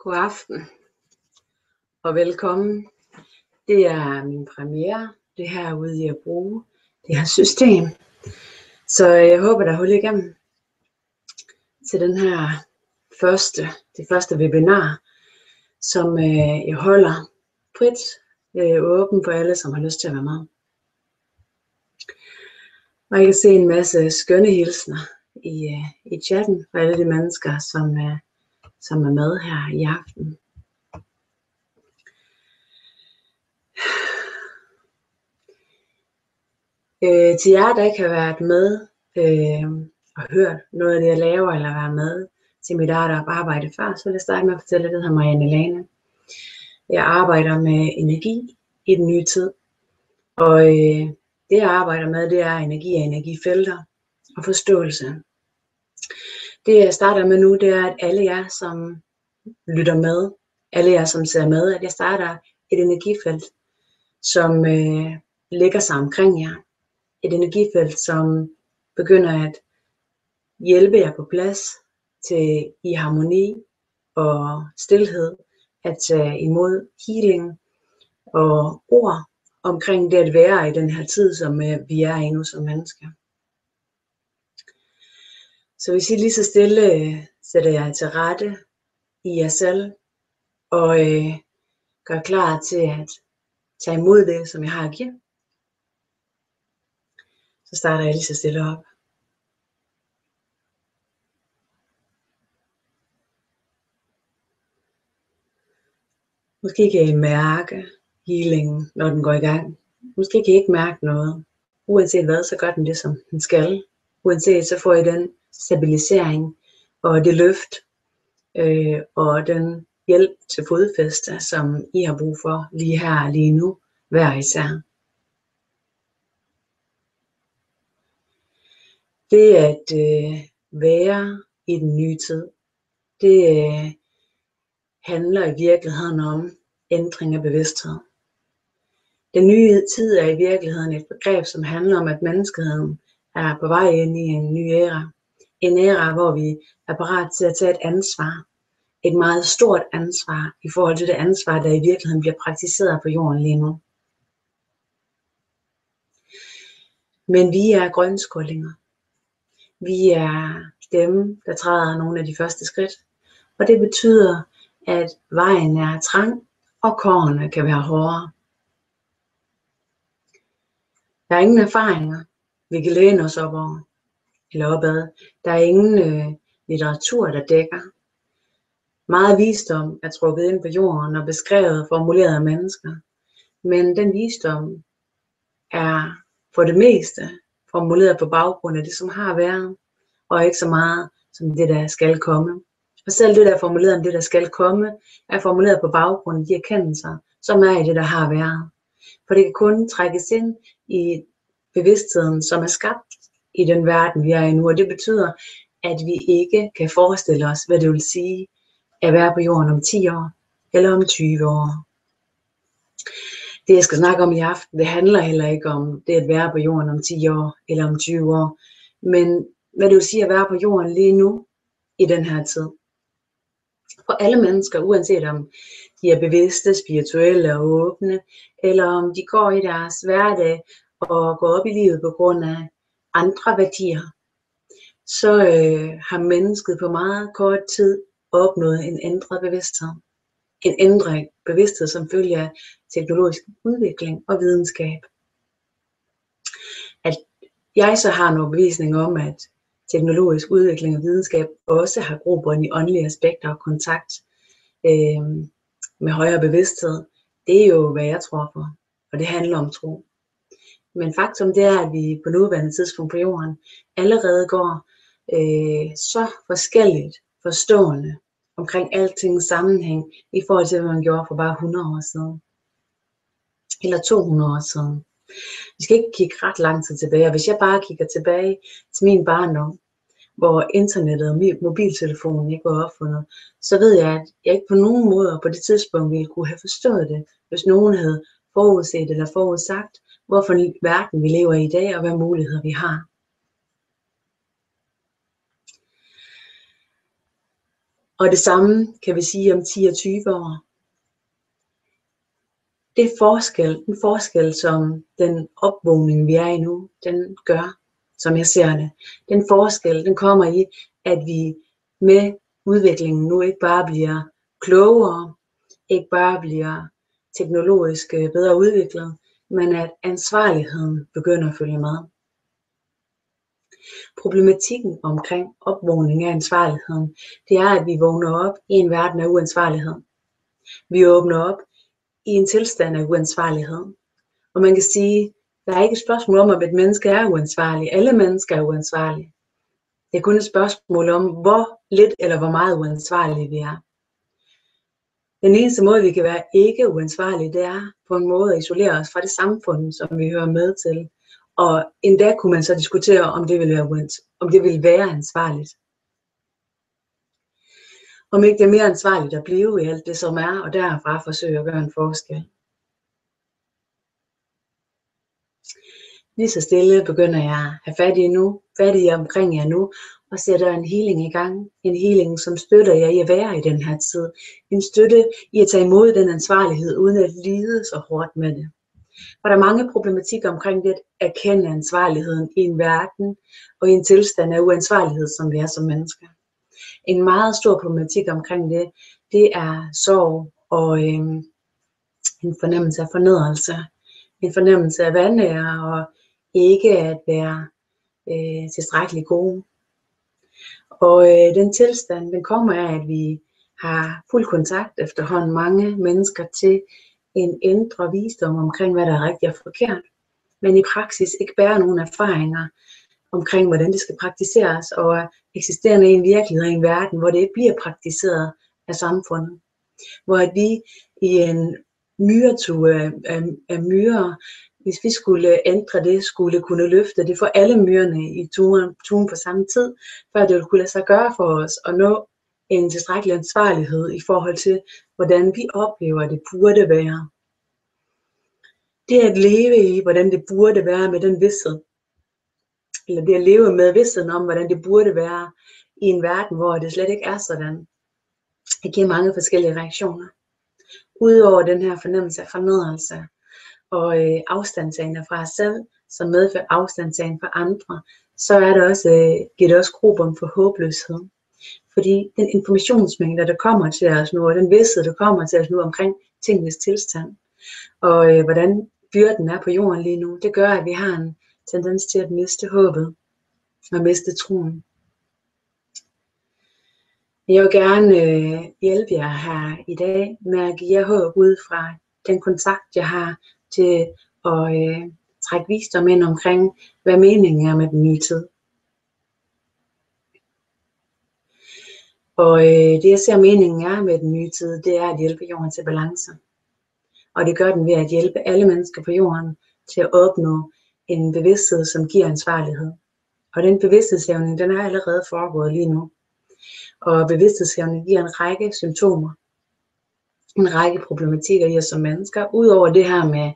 God aften og velkommen. Det er min premiere, det her ude i at bruge det her system. Så jeg håber, der er hul igennem til den her det første webinar, som jeg holder frit åben for alle, som har lyst til at være med. Og jeg kan se en masse skønne hilsner i chatten for alle de mennesker, som er med her i aften. Til jer, der ikke har været med og hørt noget af det, jeg laver, eller været med til mit arbejde før, så vil jeg starte med at fortælle, at det hedder Marianne Lane. Jeg arbejder med energi i den nye tid, og det jeg arbejder med, det er energi og energifelter og forståelse. Det jeg starter med nu, det er, at alle jer, som lytter med, alle jer, som ser med, at jeg starter et energifelt, som lægger sig omkring jer. Et energifelt, som begynder at hjælpe jer på plads til i harmoni og stilhed, at tage imod healing og ord omkring det at være i den her tid, som vi er i nu som mennesker. Så hvis I lige så stille sætter jer til rette i jer selv og gør klar til at tage imod det, som jeg har at give, så starter jeg lige så stille op. Måske kan I mærke healingen, når den går i gang. Måske kan I ikke mærke noget. Uanset hvad, så gør den det, som den skal. Uanset, så får I den stabilisering og det løft og den hjælp til fodfæste, som I har brug for lige her, lige nu, hver især. Det at være i den nye tid, det handler i virkeligheden om ændring af bevidsthed. Den nye tid er i virkeligheden et begreb, som handler om, at menneskeheden er på vej ind i en ny æra. En æra, hvor vi er parat til at tage et ansvar. Et meget stort ansvar i forhold til det ansvar, der i virkeligheden bliver praktiseret på jorden lige nu. Men vi er grønskålinger. Vi er dem, der træder nogle af de første skridt. Og det betyder, at vejen er trang, og kårene kan være hårde. Der er ingen erfaringer, vi kan læne os op over, eller opad. Der er ingen litteratur, der dækker. Meget visdom er trukket ind på jorden og beskrevet og formuleret af mennesker. Men den visdom er for det meste formuleret på baggrund af det, som har været, og ikke så meget som det, der skal komme. Og selv det, der er formuleret om det, der skal komme, er formuleret på baggrund af de erkendelser, som er i det, der har været. For det kan kun trækkes ind i bevidstheden, som er skabt i den verden, vi er i nu. Og det betyder, at vi ikke kan forestille os, hvad det vil sige at være på jorden om 10 år eller om 20 år. Det, jeg skal snakke om i aften, det handler heller ikke om det at være på jorden om 10 år eller om 20 år. Men hvad det vil sige at være på jorden lige nu i den her tid. For alle mennesker, uanset om de er bevidste, spirituelle og åbne, eller om de går i deres hverdag og går op i livet på grund af andre værdier, så har mennesket på meget kort tid opnået en ændret bevidsthed. En ændret bevidsthed, som følger af teknologisk udvikling og videnskab. At jeg så har en overbevisning om, at teknologisk udvikling og videnskab også har grobund i åndelige aspekter og kontakt med højere bevidsthed, det er jo, hvad jeg tror på. Og det handler om tro. Men faktum det er, at vi på nuværende tidspunkt på jorden allerede går så forskelligt forstående omkring alting sammenhæng i forhold til, hvad man gjorde for bare 100 år siden. Eller 200 år siden. Vi skal ikke kigge ret lang tid tilbage, og hvis jeg bare kigger tilbage til min barndom, hvor internettet og mobiltelefonen ikke var opfundet, så ved jeg, at jeg ikke på nogen måde på det tidspunkt ville kunne have forstået det, hvis nogen havde forudset eller forudsagt, hvorfor verden vi lever i dag, og hvad muligheder vi har. Og det samme kan vi sige om 10 og 20 år. Den forskel, som den opvågning, vi er i nu, den gør, som jeg ser det. Den forskel, den kommer i, at vi med udviklingen nu ikke bare bliver klogere, ikke bare bliver teknologisk bedre udviklet, men at ansvarligheden begynder at følge med. Problematikken omkring opvågning af ansvarligheden, det er, at vi vågner op i en verden af uansvarlighed. Vi åbner op i en tilstand af uansvarlighed. Og man kan sige, der er ikke et spørgsmål om, at et menneske er uansvarlig. Alle mennesker er uansvarlige. Det er kun et spørgsmål om, hvor lidt eller hvor meget uansvarlige vi er. Den eneste måde, vi kan være ikke uansvarlige, det er på en måde at isolere os fra det samfund, som vi hører med til. Og endda kunne man så diskutere, om det vil være ansvarligt. Om ikke det er mere ansvarligt at blive i alt det, som er, og derfra forsøge at gøre en forskel. Lige så stille begynder jeg at have fat i omkring jer nu, og sætter en healing i gang. En healing, som støtter jer i at være i den her tid. En støtte i at tage imod den ansvarlighed, uden at lide så hårdt med det. For der er mange problematikker omkring det at erkende ansvarligheden i en verden, og i en tilstand af uansvarlighed, som vi er som mennesker. En meget stor problematik omkring det, det er sorg og en fornemmelse af fornedrelse. En fornemmelse af vanære og ikke at være tilstrækkeligt gode. Og den tilstand, den kommer af, at vi har fuld kontakt efterhånden mange mennesker til en indre visdom omkring, hvad der er rigtigt og forkert. Men i praksis ikke bærer nogen erfaringer omkring, hvordan det skal praktiseres, og eksisterende i en virkelighed og en verden, hvor det ikke bliver praktiseret af samfundet. Hvor at vi i en myretue af myrer, hvis vi skulle ændre det, skulle kunne løfte det for alle myrerne i tuen på samme tid, før det ville kunne lade sig gøre for os at nå en tilstrækkelig ansvarlighed i forhold til, hvordan vi oplever, at det burde være. Det at leve i, hvordan det burde være med den vidsthed, eller det at leve med vidstheden om, hvordan det burde være i en verden, hvor det slet ikke er sådan, det giver mange forskellige reaktioner. Udover den her fornemmelse af fornedrelse og afstandtagen fra os selv, som medfører afstandtagen fra andre, så er det også, giver det også grobund for håbløshed. Fordi den informationsmængde, der kommer til os nu, og den vidsthed, der kommer til os nu omkring tingenes tilstand, og hvordan byrden er på jorden lige nu, det gør, at vi har en tendens til at miste håbet og miste troen. Jeg vil gerne hjælpe jer her i dag med at give jer håb ud fra den kontakt, jeg har til at trække visdom ind omkring, hvad meningen er med den nye tid. Og det jeg ser meningen er med den nye tid, det er at hjælpe jorden til balance. Og det gør den ved at hjælpe alle mennesker på jorden til at opnå en bevidsthed, som giver ansvarlighed. Og den bevidsthedshævning, den er allerede foregået lige nu. Og bevidsthedshævning giver en række symptomer, en række problematikker i os som mennesker, udover det her med,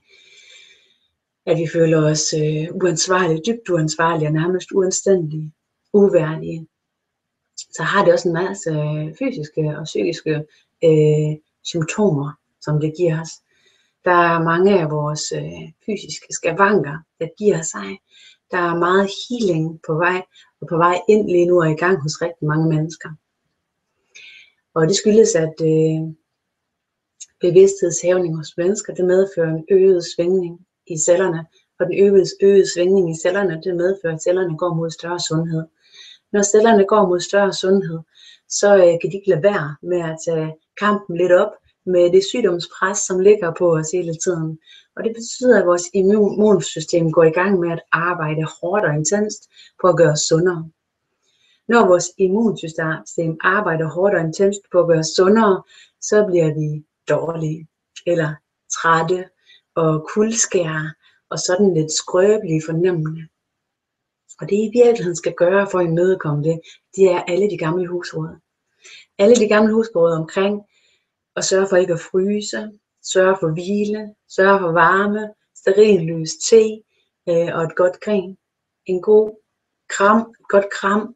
at vi føler os uansvarlige, dybt uansvarlige og nærmest uanstændige, uværdige. Så har det også en masse fysiske og psykiske symptomer, som det giver os. Der er mange af vores fysiske skavanker, der giver sig. Der er meget healing på vej ind lige nu og i gang hos rigtig mange mennesker. Og det skyldes, at bevidsthedshævning hos mennesker, det medfører en øget svingning i cellerne. Og den øgede svingning i cellerne, det medfører, at cellerne går mod større sundhed. Når cellerne går mod større sundhed, så kan de ikke lade være med at tage kampen lidt op med det sygdomspres, som ligger på os hele tiden. Og det betyder, at vores immunsystem går i gang med at arbejde hårdt og intenst på at gøre os sundere. Når vores immunsystem arbejder hårdt og intenst på at gøre os sundere, så bliver vi dårlige, eller trætte og kuldskære, og sådan lidt skrøbelige fornemmende. Og det i virkeligheden skal gøre for at imødekomme det, det er alle de gamle husråd. Alle de gamle husråd omkring at sørge for ikke at fryse, sørge for hvile, sørge for varme, stearinlys, te og et godt grin. En god kram, et godt kram.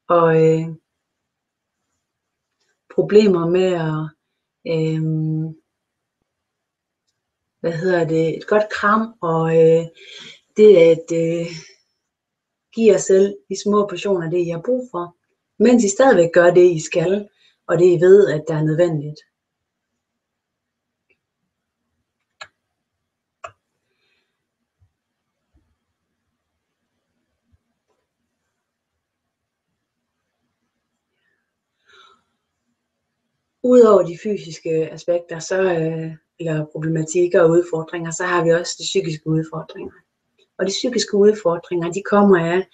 Og problemer med at et godt kram, og det at give jer selv i små portioner det, I har brug for, mens I stadigvæk gør det, I skal, og det, I ved, at der er nødvendigt. Udover de fysiske aspekter, eller problematikker og udfordringer, så har vi også de psykiske udfordringer. Og de psykiske udfordringer, de kommer af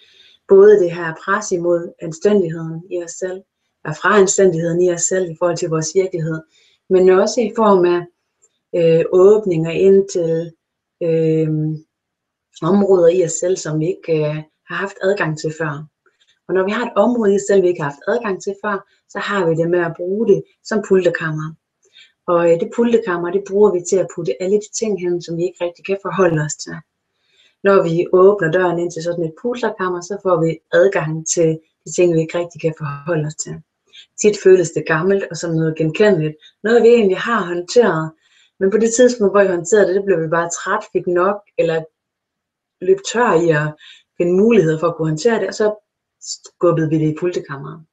både det her pres imod anstændigheden i os selv, og fra anstændigheden i os selv i forhold til vores virkelighed, men også i form af åbninger ind til områder i os selv, som vi ikke har haft adgang til før. Og når vi har et område i os selv, vi ikke har haft adgang til før, så har vi det med at bruge det som pultekammer. Og det pultekammer, det bruger vi til at putte alle de ting hen, som vi ikke rigtig kan forholde os til. Når vi åbner døren ind til sådan et pulterkammer, så får vi adgang til de ting, vi ikke rigtig kan forholde os til. Tit føles det gammelt og som noget genkendeligt. Noget vi egentlig har håndteret, men på det tidspunkt, hvor vi håndterede det, blev vi bare træt, fik nok, eller løb tør i at finde muligheder for at kunne håndtere det, og så skubbede vi det i pultekammeret.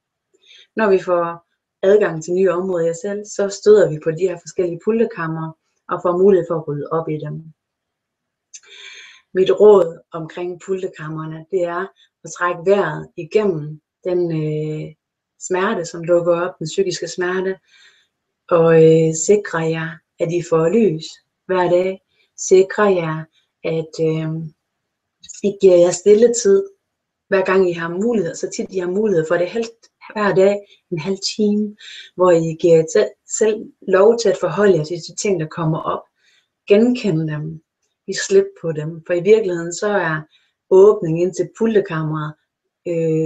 Når vi får adgang til nye områder i os selv, så støder vi på de her forskellige pultekammer og får mulighed for at rydde op i dem. Mit råd omkring pultekammerne, det er at trække vejret igennem den smerte, som dukker op, den psykiske smerte, og sikre jer, at I får lys hver dag. Sikre jer, at I giver jer stille tid, hver gang I har mulighed, så tit I har mulighed for det hver dag, en halv time, hvor I giver jer selv lov til at forholde jer til de ting, der kommer op. Genkende dem. I slip på dem. For i virkeligheden så er åbning ind til pultekammeret,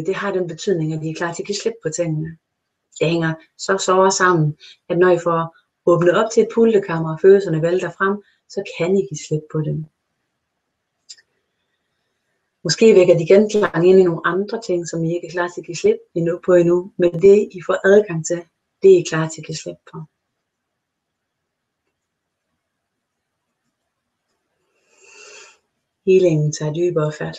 det har den betydning, at I er klar til at give slip på tingene. Det hænger så sammen, at når I får åbnet op til et pultekammer, og følelserne vælter frem, så kan I give slip på dem. Måske vækker de genklang ind i nogle andre ting, som I ikke er klar til at give slip på endnu, men det I får adgang til, det er I klar til at give slip på. Healingen tager dybere fat.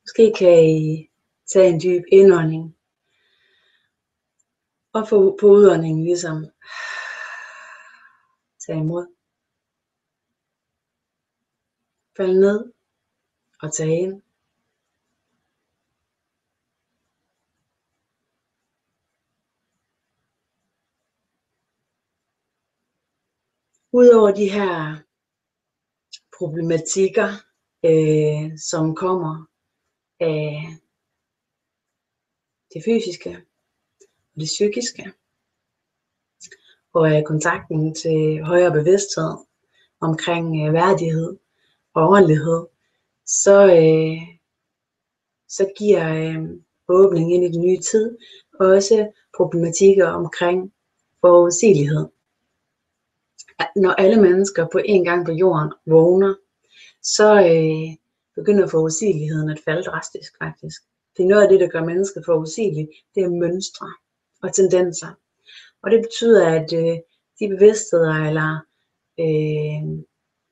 Måske kan I tage en dyb indånding, og på udåndingen ligesom tage imod. Fald ned og tage ind. Udover de her problematikker, som kommer af det fysiske og det psykiske, og af kontakten til højere bevidsthed omkring værdighed og ordentlighed, så giver åbning ind i den nye tid også problematikker omkring forudsigelighed. Når alle mennesker på en gang på jorden vågner, så begynder forudsigeligheden at falde drastisk faktisk. Det er noget af det, der gør mennesket forudsigeligt, det er mønstre og tendenser. Og det betyder, at de bevidstheder eller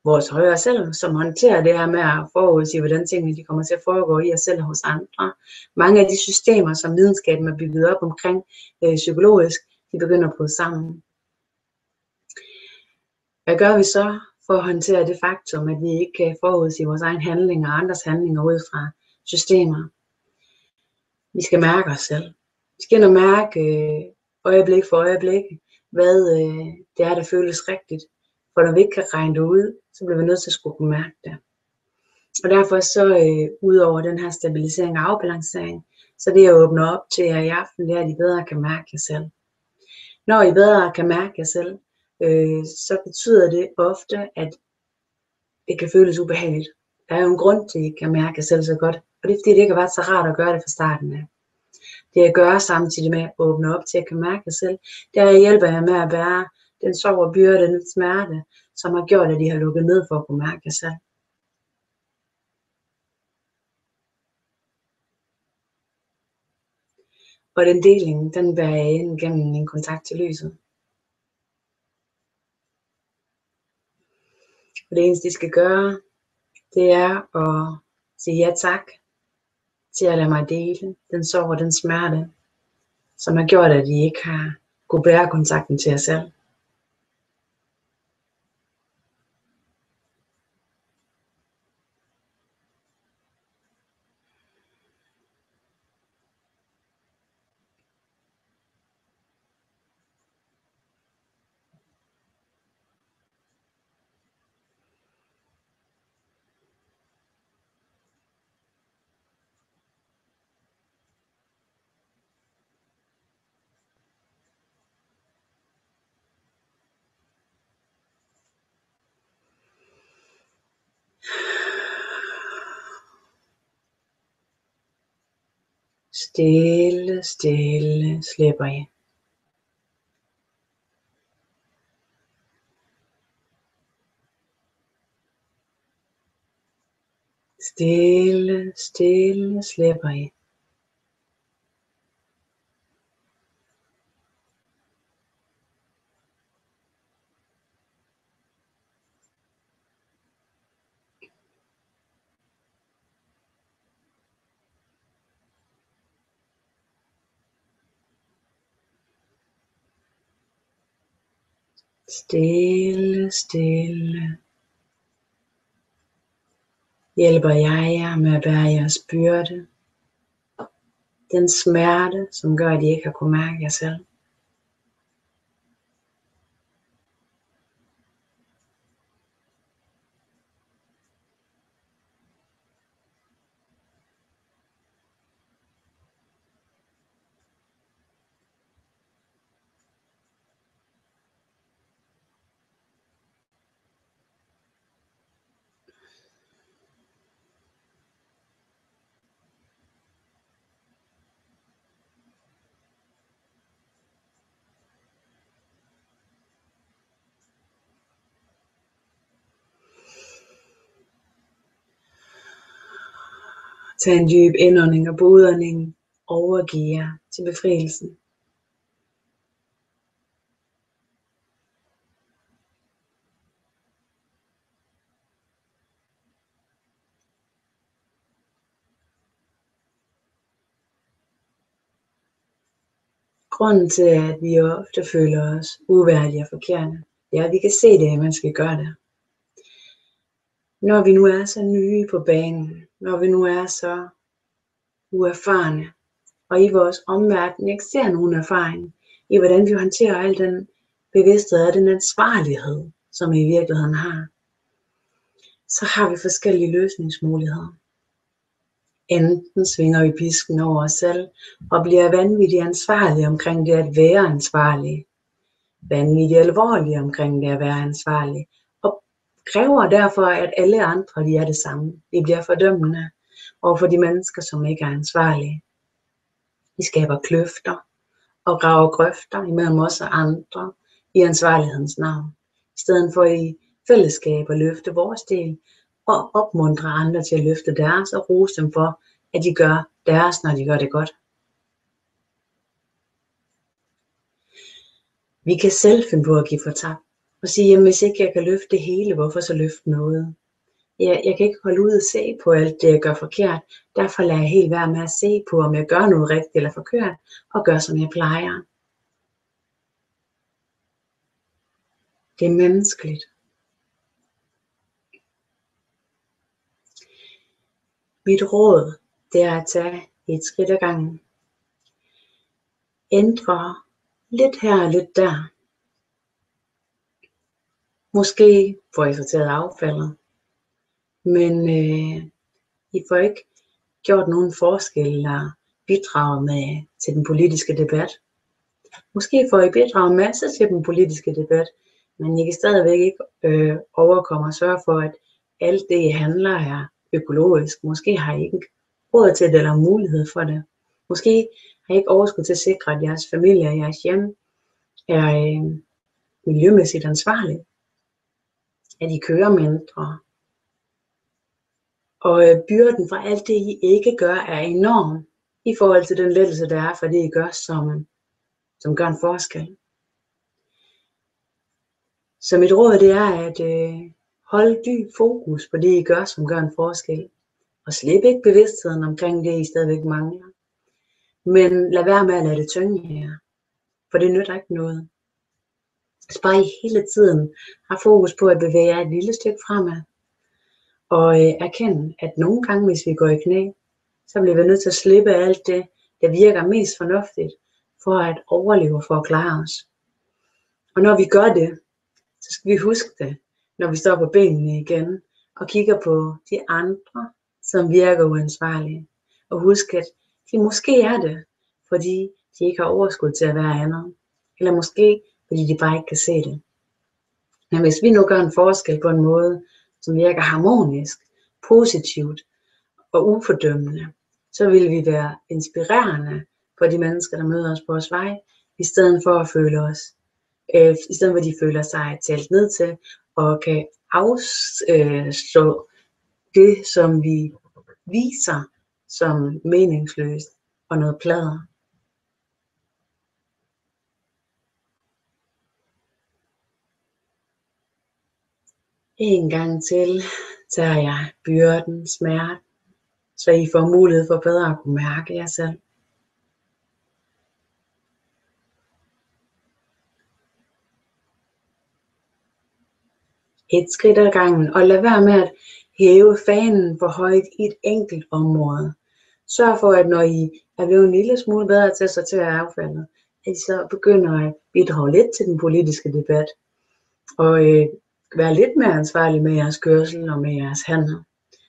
vores højere selv, som håndterer det her med at forudsige, hvordan tingene de kommer til at foregå i os selv og hos andre. Mange af de systemer, som videnskaben er bygget op omkring psykologisk, de begynder at bryde sammen. Hvad gør vi så for at håndtere det faktum, at vi ikke kan forudsige vores egen handlinger og andres handlinger ud fra systemer? Vi skal mærke os selv. Vi skal ind og mærke øjeblik for øjeblik, hvad det er, der føles rigtigt. For når vi ikke kan regne det ud, så bliver vi nødt til at skulle kunne mærke det. Og derfor så ud over den her stabilisering og afbalancering, så det at åbne op til jer i aften, det er, at I bedre kan mærke jer selv. Når I bedre kan mærke jer selv, så betyder det ofte, at det kan føles ubehageligt. Der er jo en grund til, at I kan mærke jer selv så godt, og det er fordi, det ikke har været så rart at gøre det fra starten af. Det at gøre samtidig med at åbne op til at kan mærke jer selv, det er, at hjælper jer med at være den sorg og byrde, den smerte, som har gjort, at de har lukket ned for at kunne mærke sig selv. Og den deling, den bærer jeg ind gennem en kontakt til lyset. Og det eneste, de skal gøre, det er at sige ja tak til at lade mig dele den sorg og den smerte, som har gjort, at de ikke har kunne bære kontakten til jer selv. Stille, stille slipper I. Stille, stille slipper I. Stille, stille hjælper jeg jer med at bære jeres byrde. Den smerte, som gør, at I ikke har kunnet mærke jer selv. Tag en dyb indånding og på udåndingen overgiv jer til befrielsen. Grunden til, at vi ofte føler os uværdige og forkerte, ja, vi kan se det, mens vi gør det. Når vi nu er så nye på banen, når vi nu er så uerfarne, og i vores omverden ikke ser nogen erfaring i, hvordan vi håndterer al den bevidsthed og den ansvarlighed, som vi i virkeligheden har, så har vi forskellige løsningsmuligheder. Enten svinger vi pisken over os selv og bliver vanvittigt ansvarlige omkring det at være ansvarlige, vanvittigt alvorlige omkring det at være ansvarlige, og kræver derfor, at alle andre de er det samme. De bliver fordømmende overfor de mennesker, som ikke er ansvarlige. Vi skaber kløfter og graver grøfter imellem os og andre i ansvarlighedens navn, i stedet for i fællesskab at løfte vores del og opmuntre andre til at løfte deres og rose dem for, at de gør deres, når de gør det godt. Vi kan selv finde på at give fortabt og sige, jamen hvis ikke jeg kan løfte det hele, hvorfor så løfte noget? Jeg kan ikke holde ud og se på alt det, jeg gør forkert. Derfor lader jeg helt være med at se på, om jeg gør noget rigtigt eller forkert, og gør, som jeg plejer. Det er menneskeligt. Mit råd, det er at tage et skridt ad gangen. Ændre lidt her og lidt der. Måske får I sorteret affaldet, men I får ikke gjort nogen forskel eller bidraget med til den politiske debat. Måske får I bidraget masse til den politiske debat, men I kan stadigvæk ikke overkomme og sørge for, at alt det I handler er økologisk. Måske har I ikke råd til det eller mulighed for det. Måske har I ikke overskud til at sikre, at jeres familie og jeres hjem er miljømæssigt ansvarlige, at I kører mindre. Og byrden fra alt det, I ikke gør, er enorm i forhold til den lettelse, der er for det, I gør, som gør en forskel. Så mit råd, det er at holde dyb fokus på det, I gør, som gør en forskel. Og slip ikke bevidstheden omkring det, I stadigvæk mangler. Men lad være med at lade det tynge jer. For det nytter ikke noget. Så bare I hele tiden har fokus på at bevæge jer et lille stykke fremad. Og erkende, at nogle gange, hvis vi går i knæ, så bliver vi nødt til at slippe alt det, der virker mest fornuftigt, for at overleve og for at klare os. Og når vi gør det, så skal vi huske det, når vi står på benene igen, og kigger på de andre, som virker uansvarlige. Og husk, at de måske er det, fordi de ikke har overskud til at være andet. Eller måske, fordi de bare ikke kan se det. Men hvis vi nu gør en forskel på en måde, som virker harmonisk, positivt og ufordømmende, så vil vi være inspirerende for de mennesker, der møder os på vores vej, i stedet for at føle os, i stedet for at de føler sig talt ned til, og kan afslå det, som vi viser som meningsløst og noget pladder. En gang til tager jeg byrden, smerte, så I får mulighed for bedre at kunne mærke jer selv. Et skridt ad gangen, og lad være med at hæve fanen for højt i et enkelt område. Sørg for, at når I er blevet en lille smule bedre til at sortere affaldet, at I så begynder at bidrage lidt til den politiske debat, og være lidt mere ansvarlige med jeres kørsel og med jeres handler.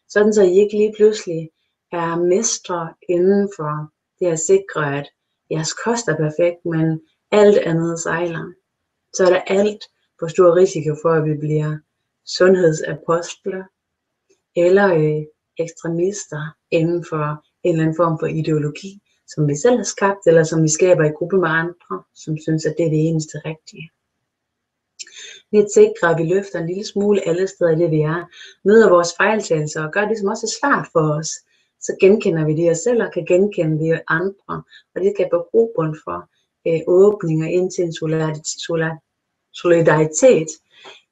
Sådan så I ikke lige pludselig er mestre inden for det at sikre, at jeres kost er perfekt, men alt andet sejler. Så er der alt for stor risiko for, at vi bliver sundhedsapostler eller ekstremister inden for en eller anden form for ideologi, som vi selv har skabt, eller som vi skaber i gruppe med andre, som synes, at det er det eneste rigtige. Vi er sikre, at vi løfter en lille smule alle steder i det, vi er, møder vores fejltagelser og gør det, som også er svært for os. Så genkender vi det os selv og kan genkende det andre, og det kan være grobund for åbninger ind til en solidaritet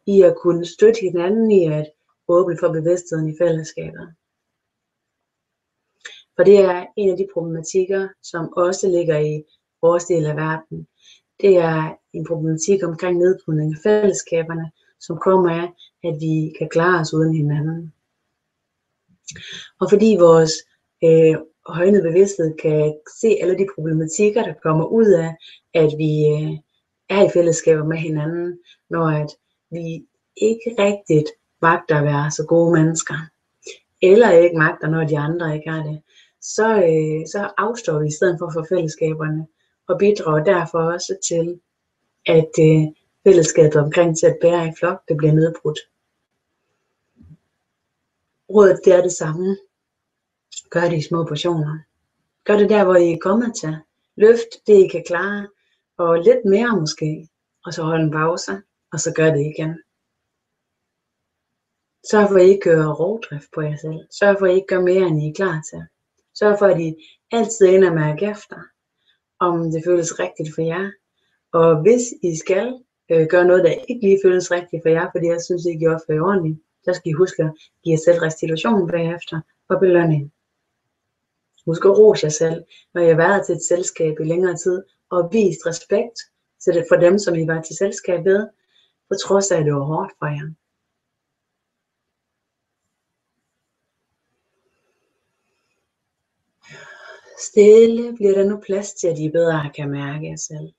i at kunne støtte hinanden i at åbne for bevidstheden i fællesskabet. For det er en af de problematikker, som også ligger i vores del af verden. Det er en problematik omkring nedbrydning af fællesskaberne, som kommer af, at vi kan klare os uden hinanden. Og fordi vores højnede bevidsthed kan se alle de problematikker, der kommer ud af, at vi er i fællesskaber med hinanden, når at vi ikke rigtigt magter at være så gode mennesker, eller ikke magter, når de andre ikke er det, så afstår vi i stedet for fællesskaberne, og bidrager derfor også til, at fællesskabet omkring til at bære i flok, det bliver nedbrudt. Rådet, det er det samme. Gør det i små portioner. Gør det der, hvor I er kommet til. Løft det, I kan klare, og lidt mere måske, og så hold en pause, og så gør det igen. Sørg for, at I ikke gør rovdrift på jer selv. Sørg for, at I ikke gør mere, end I er klar til. Sørg for, at I altid ender med at mærke efter, om det føles rigtigt for jer. Og hvis I skal gøre noget, der ikke lige føles rigtigt for jer, fordi jeg synes ikke, I opfører jer ordentligt, så skal I huske at give jer selv restitution bagefter og belønning. Husk at rose jer selv, når I har været til et selskab i længere tid, og vist respekt til det for dem, som I var til selskab ved, på trods af, at det var hårdt for jer. Stille bliver der nu plads til, at I bedre kan mærke jer selv.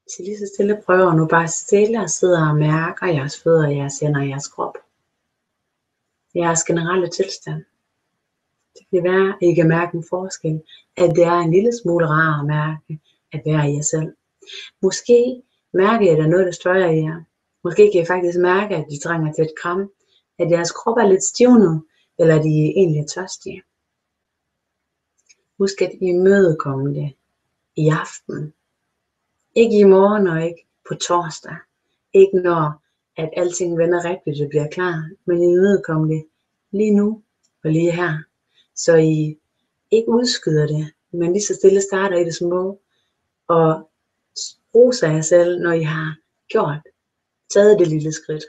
Så lige så stille prøver nu bare stille og sidder og mærker jeres fødder, jeres hænder og jeres krop. Jeres generelle tilstand. Det kan være, at I kan mærke en forskel, at det er en lille smule rarere at mærke, at være i jer selv. Måske mærker I, at der er noget, der støjer i jer. Måske kan I faktisk mærke, at de trænger til et kram, at jeres krop er lidt stivnet, eller at I egentlig er tørstige. Husk at imødekomme det i aften. Ikke i morgen og ikke på torsdag. Ikke når at alting vender rigtigt, det bliver klar, men imødekom det lige nu og lige her. Så I ikke udskyder det, men lige så stille starter I det små, og roser jer selv, når I har taget det lille skridt.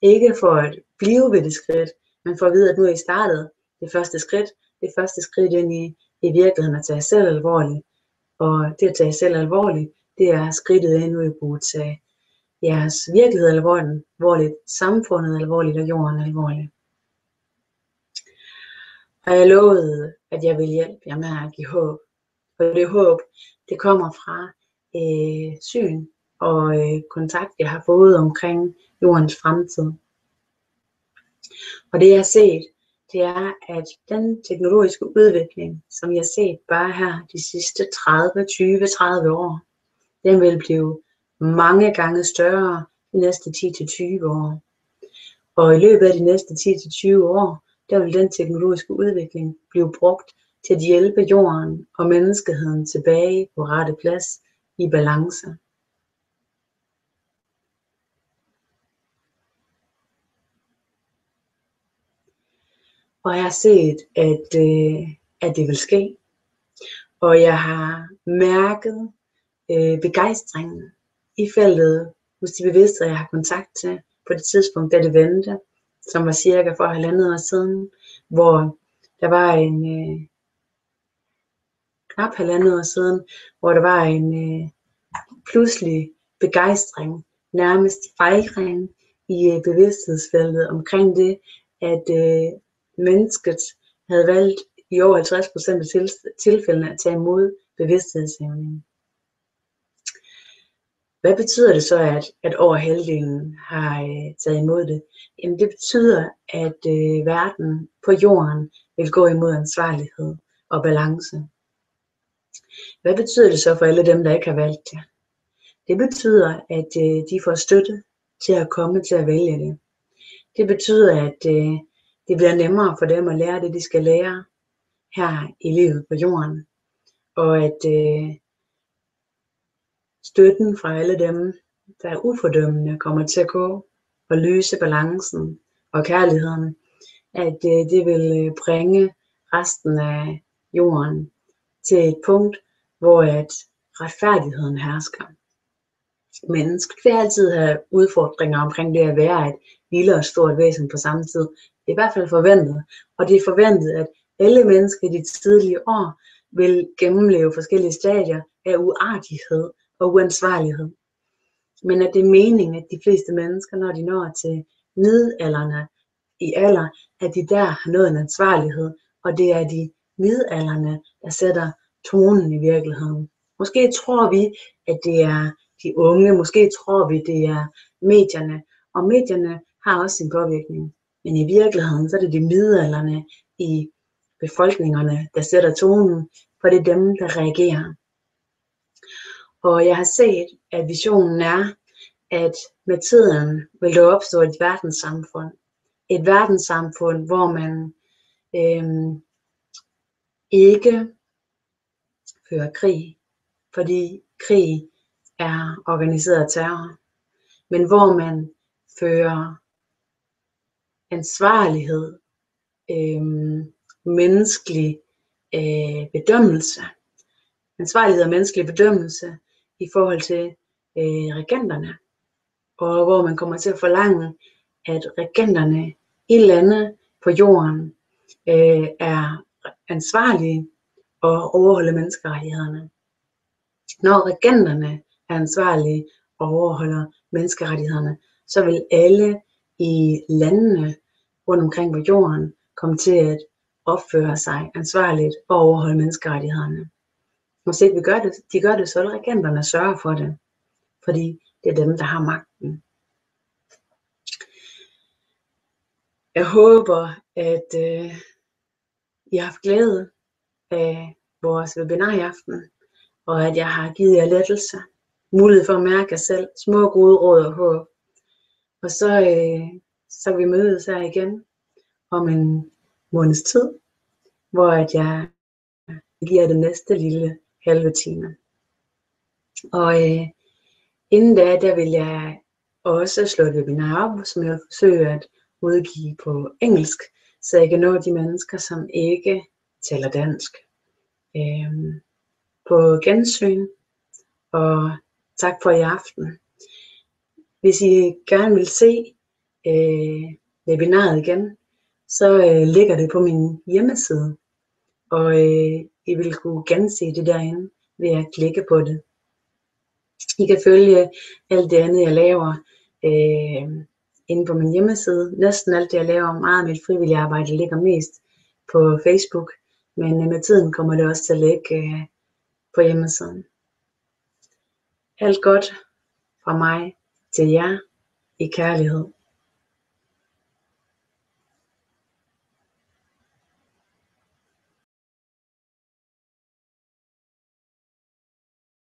Ikke for at blive ved det skridt, men for at vide, at nu er I startet det første skridt. Det første skridt ind i virkeligheden at tage jer selv alvorligt. Og det at tage jer selv alvorligt, det er skridtet ind, nu I burde tage jeres virkelighed alvorligt, samfundet alvorligt og jorden alvorligt. Og jeg lovede, at jeg vil hjælpe jer med at give håb. Og det håb, det kommer fra syn og kontakt, jeg har fået omkring jordens fremtid. Og det jeg har set, det er, at den teknologiske udvikling, som jeg har set bare her de sidste 20-30 år, den vil blive mange gange større de næste 10-20 år. Og i løbet af de næste 10-20 år, der vil den teknologiske udvikling blive brugt til at hjælpe jorden og menneskeheden tilbage på rette plads i balance. Og jeg har set, at det vil ske. Og jeg har mærket begejstringen i feltet hos de bevidsthed, jeg har kontakt til på det tidspunkt, da det vendte, som var cirka for 1,5 år siden, hvor der var knap 1,5 år siden, hvor der var en pludselig begejstring, nærmest fejring i bevidsthedsfeltet omkring det, at mennesket havde valgt i over 50% af tilfældene at tage imod bevidsthedshævningen. Hvad betyder det så, at over halvdelen har taget imod det? Jamen det betyder, at verden på jorden vil gå imod ansvarlighed og balance. Hvad betyder det så for alle dem, der ikke har valgt det? Det betyder, at de får støtte til at komme til at vælge det. Det betyder, at det bliver nemmere for dem at lære det, de skal lære her i livet på jorden. Og at støtten fra alle dem, der er ufordømmende, kommer til at gå og løse balancen og kærligheden. At det vil bringe resten af jorden til et punkt, hvor at retfærdigheden hersker. Mennesket vil altid have udfordringer omkring det at være et lille og stort væsen på samme tid. Det er i hvert fald forventet. Og det er forventet, at alle mennesker i de tidlige år vil gennemleve forskellige stadier af uartighed og uansvarlighed. Men at det er meningen, at de fleste mennesker, når de når til middelalderne i alder, at de der har nået en ansvarlighed, og det er de middelalderne, der sætter tonen i virkeligheden. Måske tror vi, at det er de unge, måske tror vi, det er medierne, og medierne har også sin påvirkning. Men i virkeligheden, så er det de middelalderne i befolkningerne, der sætter tonen, for det er dem, der reagerer. Og jeg har set, at visionen er, at med tiden vil der opstå et verdenssamfund. Et verdenssamfund, hvor man ikke fører krig, fordi krig er organiseret terror, men hvor man fører ansvarlighed, menneskelig bedømmelse, ansvarlighed og menneskelig bedømmelse i forhold til regenterne, og hvor man kommer til at forlange, at regenterne i lande på jorden er ansvarlige og overholder menneskerettighederne. Når regenterne er ansvarlige og overholder menneskerettighederne, så vil alle i landene rundt omkring på jorden komme til at opføre sig ansvarligt og overholde menneskerettighederne. Hvis ikke de gør det, så vil regenterne sørge for det, fordi det er dem, der har magten. Jeg håber, at I har haft glæde af vores webinar i aften, og at jeg har givet jer lettelse, mulighed for at mærke jer selv, små gode råd og håb. Og så kan vi mødes her igen om en måneds tid, hvor at jeg giver det næste lille halve time. Og Inden da, der vil jeg også slå et webinar op, som jeg vil forsøge at udgive på engelsk, så jeg kan nå de mennesker, som ikke taler dansk. På gensyn, og tak for i aften. Hvis I gerne vil se webinaret igen, så ligger det på min hjemmeside, og I vil kunne gense det derinde ved at klikke på det. I kan følge alt det andet, jeg laver inde på min hjemmeside. Næsten alt det, jeg laver, meget af mit frivillige arbejde, ligger mest på Facebook, men med tiden kommer det også til at ligge på hjemmesiden. Alt godt fra mig til jer i kærlighed.